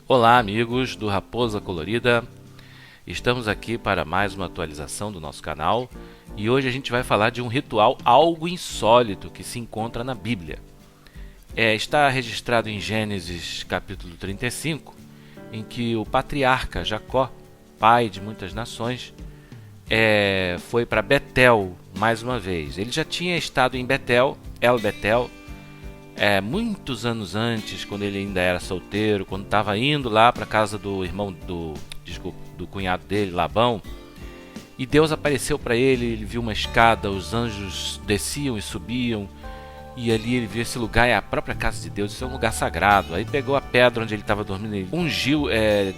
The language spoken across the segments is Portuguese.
Olá, amigos do Raposa Colorida. Estamos aqui para mais uma atualização do nosso canal e hoje a gente vai falar de um ritual algo insólito que se encontra na Bíblia. Está registrado em Gênesis capítulo 35, em que o patriarca Jacó, pai de muitas nações, foi para Betel mais uma vez. Ele já tinha estado em Betel, El Betel, muitos anos antes, quando ele ainda era solteiro, quando estava indo lá para a casa do irmão do cunhado dele, Labão, e Deus apareceu para ele. Ele viu uma escada, os anjos desciam e subiam, e ali ele viu esse lugar, é a própria casa de Deus, isso é um lugar sagrado. Aí pegou a pedra onde ele estava dormindo, ele ungiu,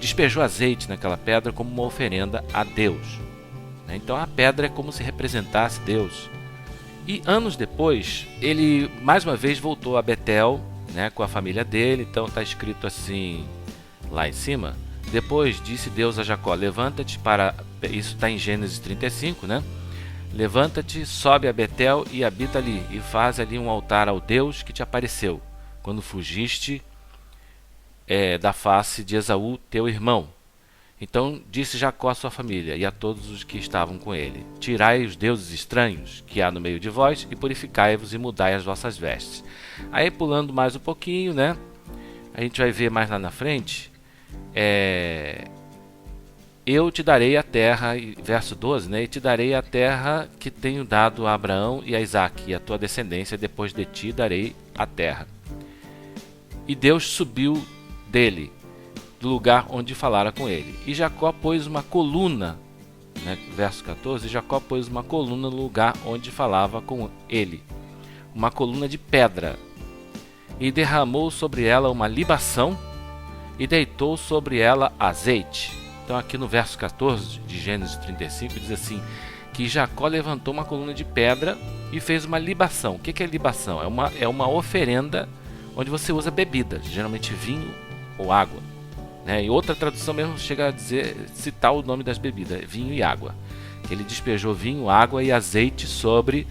despejou azeite naquela pedra como uma oferenda a Deus. Então a pedra é como se representasse Deus. E anos depois, ele mais uma vez voltou a Betel, com a família dele. Então está escrito assim lá em cima: depois disse Deus a Jacó, levanta-te para... Isso está em Gênesis 35, Levanta-te, sobe a Betel e habita ali, e faz ali um altar ao Deus que te apareceu, quando fugiste da face de Esaú, teu irmão. Então disse Jacó à sua família e a todos os que estavam com ele: tirai os deuses estranhos que há no meio de vós, e purificai-vos e mudai as vossas vestes. Aí pulando mais um pouquinho, a gente vai ver mais lá na frente, eu te darei a terra, verso 12, e te darei a terra que tenho dado a Abraão e a Isaque, e a tua descendência depois de ti darei a terra. E Deus subiu dele, do lugar onde falara com ele. E Jacó pôs uma coluna, verso 14, Jacó pôs uma coluna no lugar onde falava com ele, uma coluna de pedra, e derramou sobre ela uma libação, e deitou sobre ela azeite. Então aqui no verso 14 de Gênesis 35 diz assim, que Jacó levantou uma coluna de pedra e fez uma libação. O que é libação? É uma oferenda onde você usa bebidas, geralmente vinho ou água. E outra tradução mesmo chega a citar o nome das bebidas, vinho e água. Ele despejou vinho, água e azeite sobre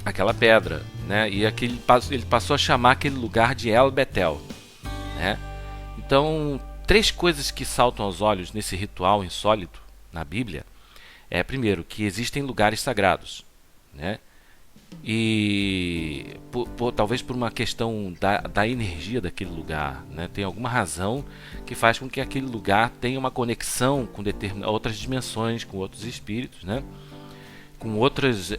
aquela pedra, e ele passou a chamar aquele lugar de El Betel. Então, três coisas que saltam aos olhos nesse ritual insólito na Bíblia primeiro, que existem lugares sagrados, e talvez por uma questão da energia daquele lugar, tem alguma razão que faz com que aquele lugar tenha uma conexão com outras dimensões, com outros espíritos, com outras,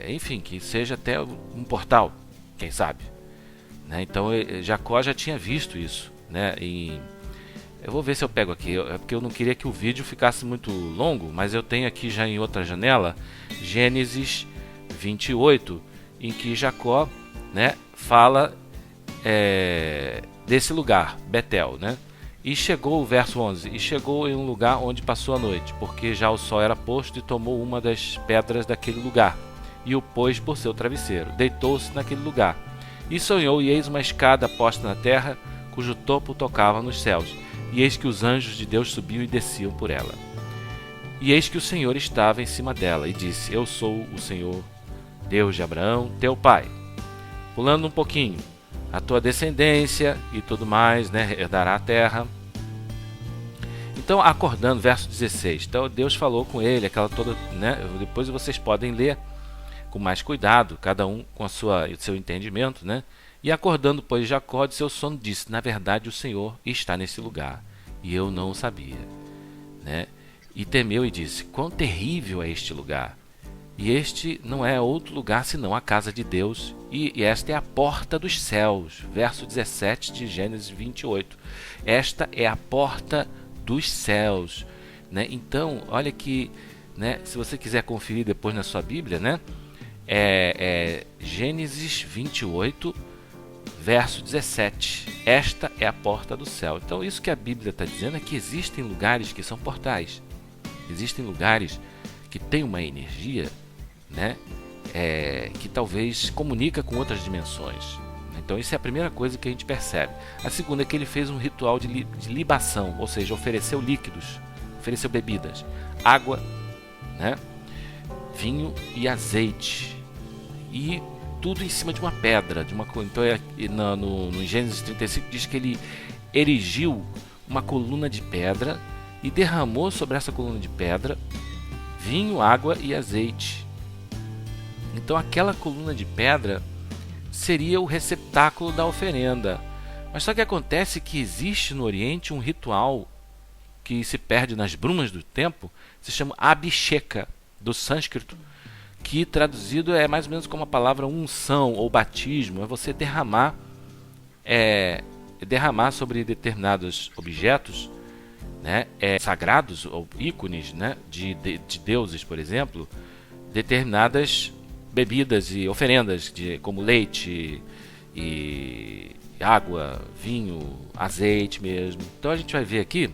enfim, que seja até um portal, quem sabe, Então Jacó já tinha visto isso, eu vou ver se eu pego aqui, porque eu não queria que o vídeo ficasse muito longo, mas eu tenho aqui já em outra janela Gênesis 28, em que Jacó fala desse lugar, Betel, E chegou, o verso 11, e chegou em um lugar onde passou a noite, porque já o sol era posto, e tomou uma das pedras daquele lugar, e o pôs por seu travesseiro, deitou-se naquele lugar, e sonhou, e eis uma escada posta na terra, cujo topo tocava nos céus, e eis que os anjos de Deus subiam e desciam por ela. E eis que o Senhor estava em cima dela, e disse, eu sou o Senhor, Deus de Abraão, teu pai. Pulando um pouquinho, a tua descendência e tudo mais, herdará a terra. Então, acordando, verso 16. Então, Deus falou com ele, aquela toda, depois vocês podem ler com mais cuidado, cada um com o seu entendimento, E acordando, pois, Jacó de seu sono, disse, na verdade, o Senhor está nesse lugar, e eu não o sabia, E temeu e disse, quão terrível é este lugar! E este não é outro lugar senão a casa de Deus, e esta é a porta dos céus. Verso 17 de Gênesis 28. Esta é a porta dos céus. Então, olha que, se você quiser conferir depois na sua Bíblia, Gênesis 28, verso 17. Esta é a porta do céu. Então, isso que a Bíblia está dizendo é que existem lugares que são portais. Existem lugares que têm uma energia, que talvez comunica com outras dimensões. Então isso é a primeira coisa que a gente percebe. A segunda é que ele fez um ritual de libação, ou seja, ofereceu líquidos, ofereceu bebidas, água, vinho e azeite. E tudo em cima de uma pedra. Então, no Gênesis 35 diz que ele erigiu uma coluna de pedra e derramou sobre essa coluna de pedra vinho, água e azeite. Então aquela coluna de pedra seria o receptáculo da oferenda. Mas só que acontece que existe no Oriente um ritual que se perde nas brumas do tempo, se chama Abhisheka, do sânscrito, que traduzido é mais ou menos como a palavra unção ou batismo. É você derramar sobre determinados objetos, né, sagrados ou ícones, né, de deuses, por exemplo, determinadas bebidas e oferendas, como leite e água, vinho, azeite mesmo. Então a gente vai ver aqui,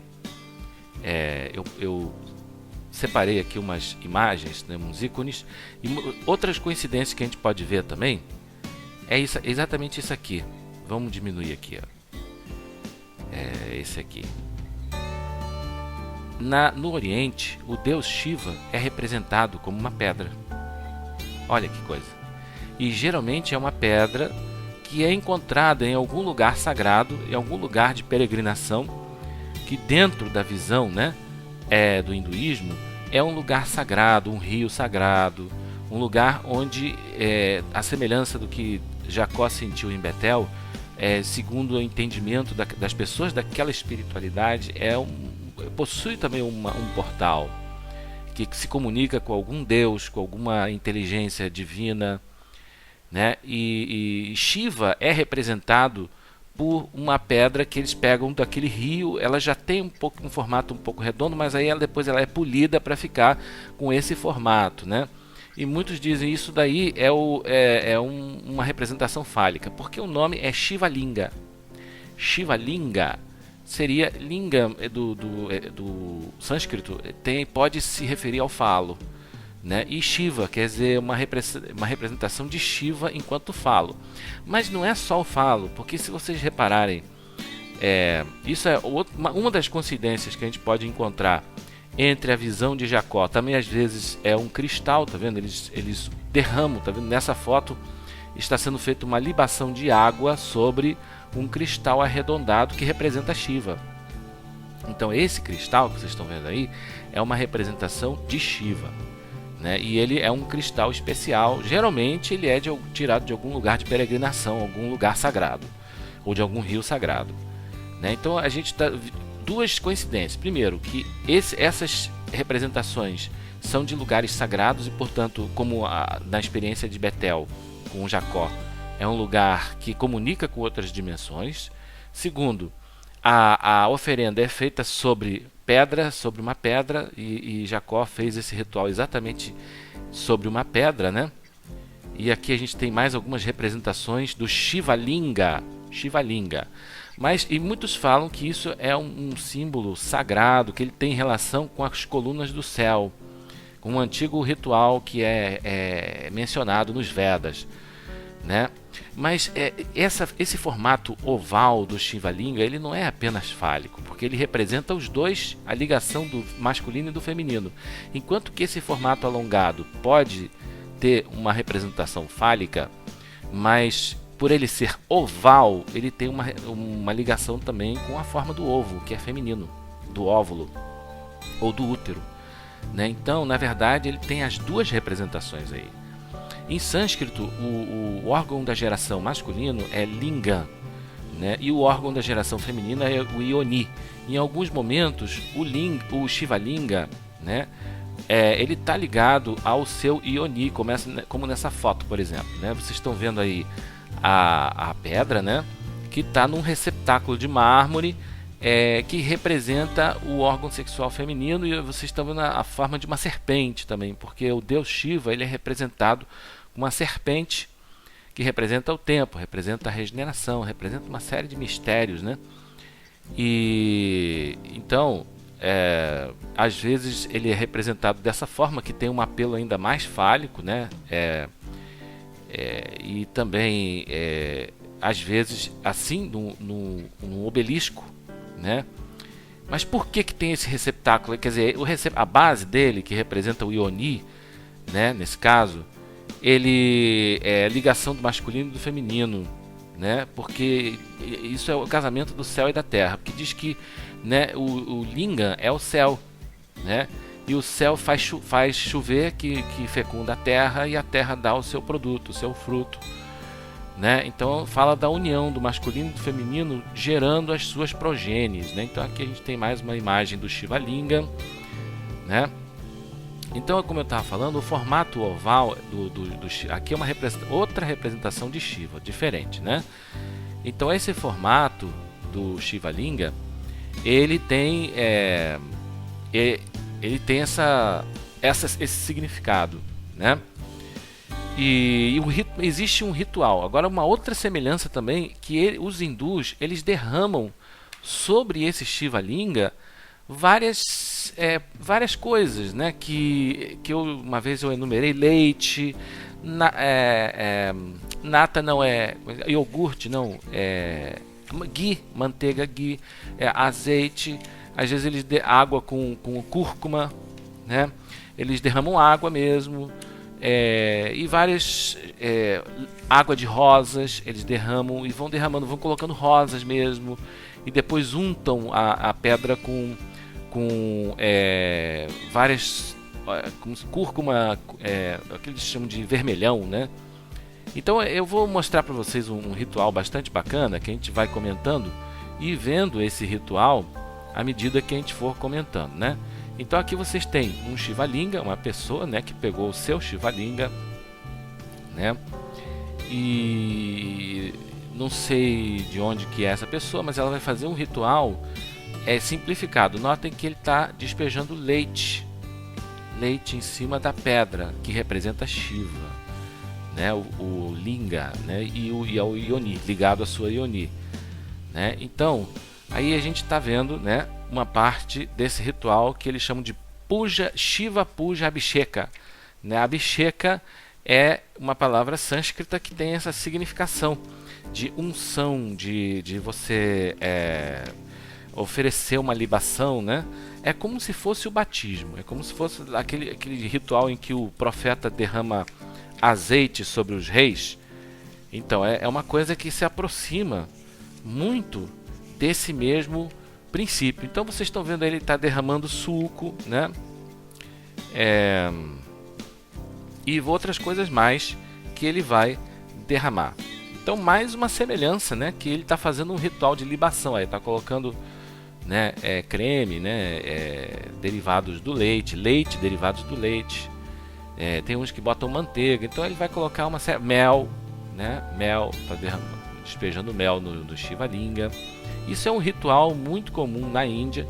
eu separei aqui umas imagens, né, uns ícones, e outras coincidências que a gente pode ver também é exatamente isso aqui. Vamos diminuir aqui, ó. Esse aqui. No Oriente, o deus Shiva é representado como uma pedra. Olha que coisa. E geralmente é uma pedra que é encontrada em algum lugar sagrado, em algum lugar de peregrinação, que dentro da visão, né, do hinduísmo, é um lugar sagrado, um rio sagrado, um lugar onde, a semelhança do que Jacó sentiu em Betel, segundo o entendimento das pessoas daquela espiritualidade, possui também um portal que se comunica com algum Deus, com alguma inteligência divina, né? E Shiva é representado por uma pedra que eles pegam daquele rio. Ela já tem um formato um pouco redondo, mas aí depois ela é polida para ficar com esse formato, né? E muitos dizem isso daí uma representação fálica, porque o nome é Shivalinga. Shivalinga seria lingam, do sânscrito, pode se referir ao falo, né? E Shiva quer dizer uma representação de Shiva enquanto falo. Mas não é só o falo, porque se vocês repararem, isso é uma das coincidências que a gente pode encontrar entre a visão de Jacó. Também às vezes é um cristal, tá vendo? Eles derramam, tá vendo? Nessa foto está sendo feita uma libação de água sobre um cristal arredondado que representa Shiva. Então esse cristal que vocês estão vendo aí é uma representação de Shiva, né? E ele é um cristal especial. Geralmente ele é tirado de algum lugar de peregrinação, algum lugar sagrado, ou de algum rio sagrado, né? Então a gente duas coincidências. Primeiro, que essas representações são de lugares sagrados e, portanto, como na experiência de Betel com Jacó, é um lugar que comunica com outras dimensões. Segundo, a oferenda é feita sobre uma pedra, e Jacó fez esse ritual exatamente sobre uma pedra, né? E aqui a gente tem mais algumas representações do Shivalinga. E muitos falam que isso é um símbolo sagrado, que ele tem relação com as colunas do céu, com um antigo ritual que é mencionado nos Vedas, né? Mas esse formato oval do Shivalinga, ele não é apenas fálico, porque ele representa os dois, a ligação do masculino e do feminino. Enquanto que esse formato alongado pode ter uma representação fálica, mas por ele ser oval, ele tem uma ligação também com a forma do ovo, que é feminino, do óvulo ou do útero, né? Então, na verdade, ele tem as duas representações aí. Em sânscrito, o órgão da geração masculino é lingam, né? E o órgão da geração feminina é o ioni. Em alguns momentos, o Shivalinga, né, ele está ligado ao seu ioni, como nessa foto, por exemplo, né? Vocês estão vendo aí a pedra, né, que está num receptáculo de mármore, que representa o órgão sexual feminino, e vocês estão vendo a forma de uma serpente também, porque o deus Shiva, ele é representado com uma serpente que representa o tempo, representa a regeneração, representa uma série de mistérios, né? E então, às vezes ele é representado dessa forma, que tem um apelo ainda mais fálico, né? E também às vezes assim no obelisco, né? Mas por que tem esse receptáculo? Quer dizer, a base dele, que representa o ioni, né, nesse caso, ele é ligação do masculino e do feminino, né? Porque isso é o casamento do céu e da terra, porque diz que, né, o lingam é o céu, né? E o céu faz chover que fecunda a terra, e a terra dá o seu produto, o seu fruto, né? Então fala da união do masculino e do feminino gerando as suas progênies, né? Então aqui a gente tem mais uma imagem do Shiva Lingam, né? Então, como eu estava falando, o formato oval aqui é uma outra representação de Shiva, diferente, né? Então esse formato do Shiva Linga, ele tem esse significado, né? Existe um ritual. Agora, uma outra semelhança também, que os hindus, eles derramam sobre esse Shiva Linga várias coisas, né? Uma vez eu enumerei: leite, nata não é, iogurte não, ghee, manteiga ghee, azeite, às vezes eles água com cúrcuma, né? Eles derramam água mesmo, e várias água de rosas eles derramam, e vão derramando, vão colocando rosas mesmo, e depois untam a pedra com várias, como cúrcuma, o que eles chamam de vermelhão, né? Então eu vou mostrar para vocês um ritual bastante bacana, que a gente vai comentando e vendo esse ritual à medida que a gente for comentando, né? Então aqui vocês têm um Shiva Linga, uma pessoa, né, que pegou o seu Shiva Linga, né? E não sei de onde que é essa pessoa, mas ela vai fazer um ritual simplificado. Notem que ele está despejando leite em cima da pedra, que representa Shiva, né? O Linga, né? E o Yoni, ligado à sua Yoni, né? Então aí a gente está vendo, né, uma parte desse ritual que eles chamam de Shiva Puja Abhisheka, né? Abhisheka é uma palavra sânscrita que tem essa significação de unção, de você oferecer uma libação, né? É como se fosse o batismo, é como se fosse aquele ritual em que o profeta derrama azeite sobre os reis. Então é uma coisa que se aproxima muito desse mesmo princípio. Então vocês estão vendo, ele está derramando suco, né? E outras coisas mais que ele vai derramar. Então mais uma semelhança, né? Que ele está fazendo um ritual de libação. Aí está colocando, né, creme, né, derivados do leite, derivados do leite. Tem uns que botam manteiga. Então ele vai colocar mel, né? Mel, está despejando mel no Shiva Linga. Isso é um ritual muito comum na Índia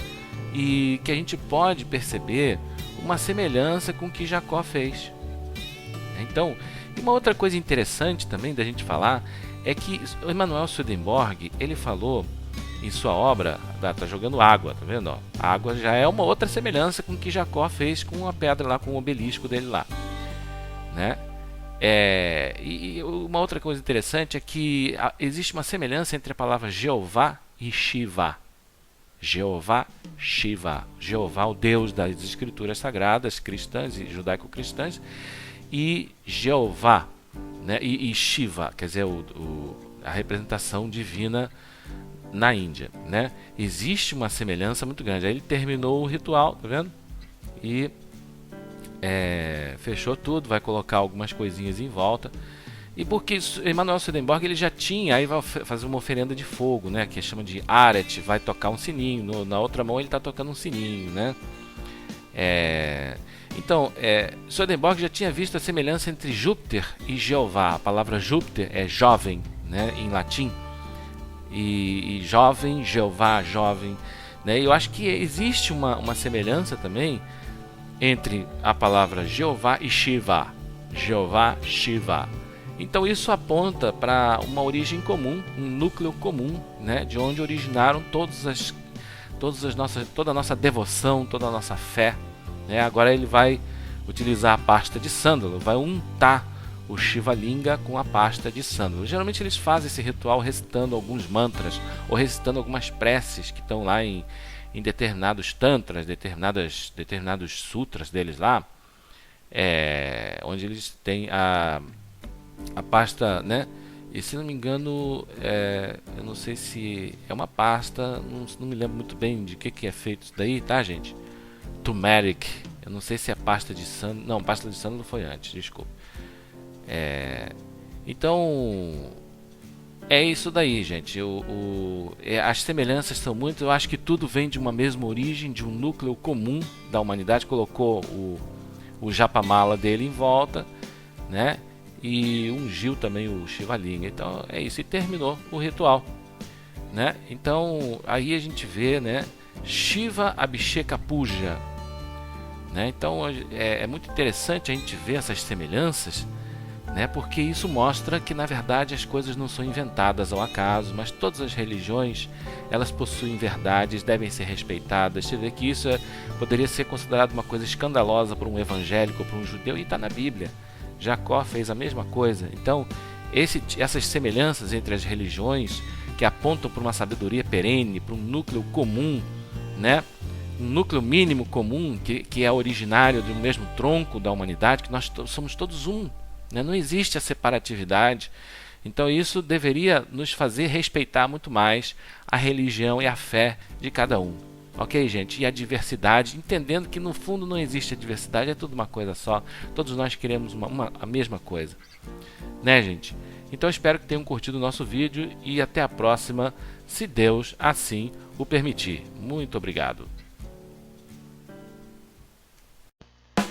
e que a gente pode perceber uma semelhança com o que Jacó fez. Então, e uma outra coisa interessante também da gente falar é que o Emanuel Swedenborg, ele falou em sua obra, tá jogando água, tá vendo? Ó, a água já é uma outra semelhança com o que Jacó fez com a pedra lá, com o obelisco dele lá, né? E uma outra coisa interessante é que existe uma semelhança entre a palavra Jeová e Shiva. Jeová, Shiva. Jeová, o Deus das escrituras sagradas cristãs e judaico-cristãs, e Jeová, né? E Shiva, quer dizer, a representação divina na Índia, né? Existe uma semelhança muito grande. Aí ele terminou o ritual, tá vendo? E fechou tudo, vai colocar algumas coisinhas em volta. E porque Emanuel Swedenborg, ele já tinha, aí vai fazer uma oferenda de fogo, né, que chama de aret, vai tocar um sininho, na outra mão ele está tocando um sininho, né? Então, Swedenborg já tinha visto a semelhança entre Júpiter e Jeová. A palavra Júpiter é jovem, né, em latim, e jovem, Jeová, jovem, né? E eu acho que existe uma semelhança também entre a palavra Jeová e Shiva. Jeová, Shiva. Então isso aponta para uma origem comum, um núcleo comum, né, de onde originaram toda a nossa devoção, toda a nossa fé, né? Agora ele vai utilizar a pasta de sândalo, vai untar o Shiva Linga com a pasta de sândalo. Geralmente eles fazem esse ritual recitando alguns mantras ou recitando algumas preces que estão lá em determinados tantras, determinados sutras deles lá. onde eles têm a pasta, né? E se não me engano, eu não sei se é uma pasta, não me lembro muito bem de que é feito isso daí, tá, gente? Turmeric, eu não sei se é pasta de sândalo, não, pasta de sândalo foi antes, desculpa. Então, é isso daí, gente. As semelhanças são muitas, eu acho que tudo vem de uma mesma origem, de um núcleo comum da humanidade, colocou o japamala dele em volta, né? E ungiu também o Shivalinga. Então é isso, e terminou o ritual, né? Então aí a gente vê, né, Shiva Abhisheka Puja, né? Então é muito interessante a gente ver essas semelhanças, né? Porque isso mostra que na verdade as coisas não são inventadas ao acaso, mas todas as religiões elas possuem verdades, devem ser respeitadas. Você vê que isso poderia ser considerado uma coisa escandalosa para um evangélico ou para um judeu, e está na Bíblia. Jacó fez a mesma coisa. Então, essas semelhanças entre as religiões que apontam para uma sabedoria perene, para um núcleo comum, né? Um núcleo mínimo comum que é originário do mesmo tronco da humanidade, que nós somos todos um, né? Não existe a separatividade. Então, isso deveria nos fazer respeitar muito mais a religião e a fé de cada um. Ok, gente? E a diversidade, entendendo que no fundo não existe a diversidade, é tudo uma coisa só. Todos nós queremos a mesma coisa. Né, gente? Então espero que tenham curtido o nosso vídeo e até a próxima, se Deus assim o permitir. Muito obrigado.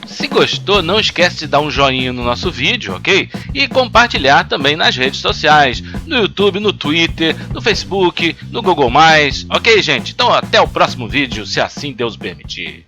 Se gostou, não esquece de dar um joinha no nosso vídeo, ok? E compartilhar também nas redes sociais, no YouTube, no Twitter, no Facebook, no Google+, ok, gente? Então até o próximo vídeo, se assim Deus permitir.